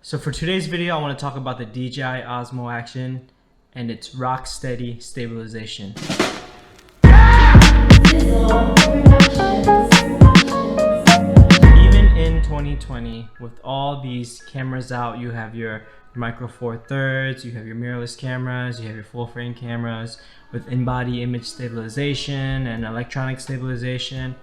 So for today's video, I want to talk about the DJI Osmo Action and its Rocksteady stabilization. Even in 2020, with all these cameras out, you have your micro four thirds, you have your mirrorless cameras, you have your full frame cameras with in-body image stabilization and electronic stabilization.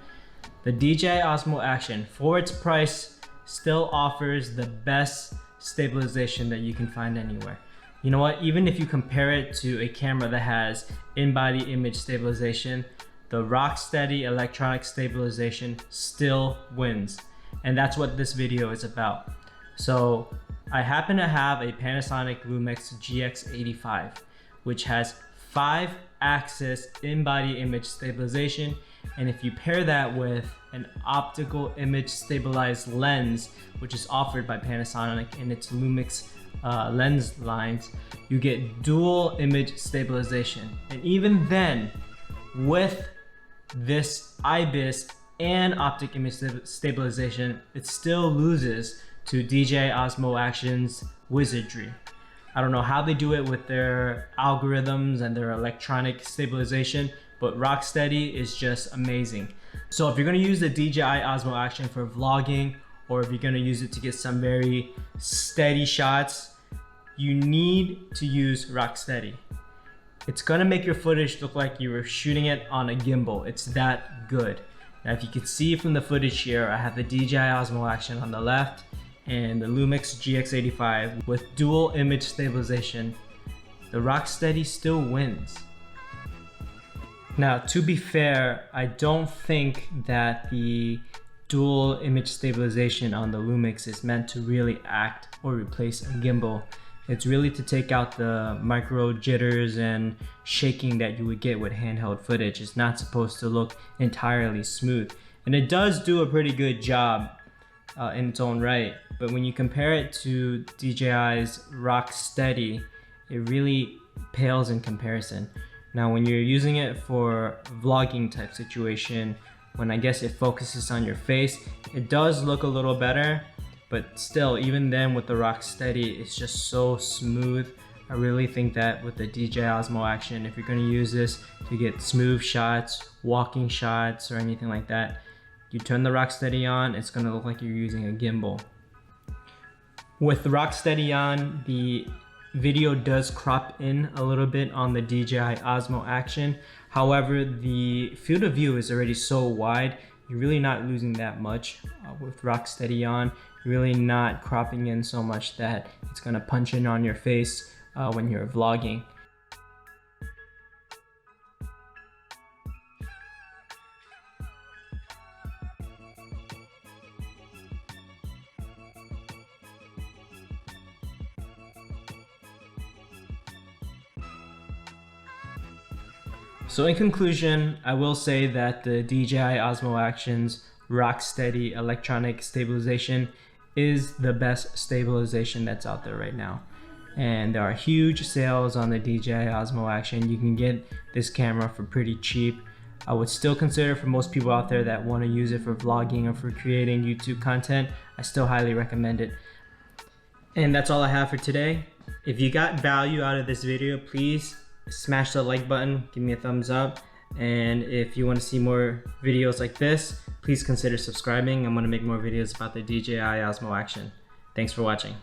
The DJI Osmo Action, for its price, still offers the best stabilization that you can find anywhere. You know what? Even if you compare it to a camera that has in-body image stabilization, the Rocksteady electronic stabilization still wins. And that's what this video is about. So I happen to have a Panasonic Lumix GX85, which has 5-axis in-body image stabilization. And if you pair that with an optical image stabilized lens, which is offered by Panasonic in its Lumix lens lines, you get dual image stabilization. And even then, with this IBIS and optic image stabilization, it still loses to DJI Osmo Action's wizadry. I don't know how they do it with their algorithms and their electronic stabilization, but Rocksteady is just amazing. So if you're gonna use the DJI Osmo Action for vlogging, or if you're gonna use it to get some very steady shots, you need to use Rocksteady. It's gonna make your footage look like you were shooting it on a gimbal. It's that good. Now if you can see from the footage here, I have the DJI Osmo Action on the left and the Lumix GX85 with dual image stabilization. The Rocksteady still wins. Now, to be fair, I don't think that the dual image stabilization on the Lumix is meant to really act or replace a gimbal. It's really to take out the micro jitters and shaking that you would get with handheld footage. It's not supposed to look entirely smooth. And it does do a pretty good job in its own right. But when you compare it to DJI's Rocksteady, it really pales in comparison. Now, when you're using it for vlogging type situation, when I guess it focuses on your face, it does look a little better, but still, even then with the Rocksteady, it's just so smooth. I really think that with the DJI Osmo Action, if you're gonna use this to get smooth shots, walking shots, or anything like that, you turn the Rocksteady on, it's gonna look like you're using a gimbal. With the Rocksteady on, the video does crop in a little bit on the DJI Osmo Action. However, the field of view is already so wide, you're really not losing that much with Rocksteady on. You're really not cropping in so much that it's gonna punch in on your face when you're vlogging. So in conclusion, I will say that the DJI Osmo Action's Rocksteady electronic stabilization is the best stabilization that's out there right now. And there are huge sales on the DJI Osmo Action. You can get this camera for pretty cheap. I would still consider, for most people out there that want to use it for vlogging or for creating YouTube content, I still highly recommend it. And that's all I have for today. If you got value out of this video, please smash the like button, give me a thumbs up, and if you want to see more videos like this, please consider subscribing. I'm going to make more videos about the DJI Osmo Action. Thanks for watching.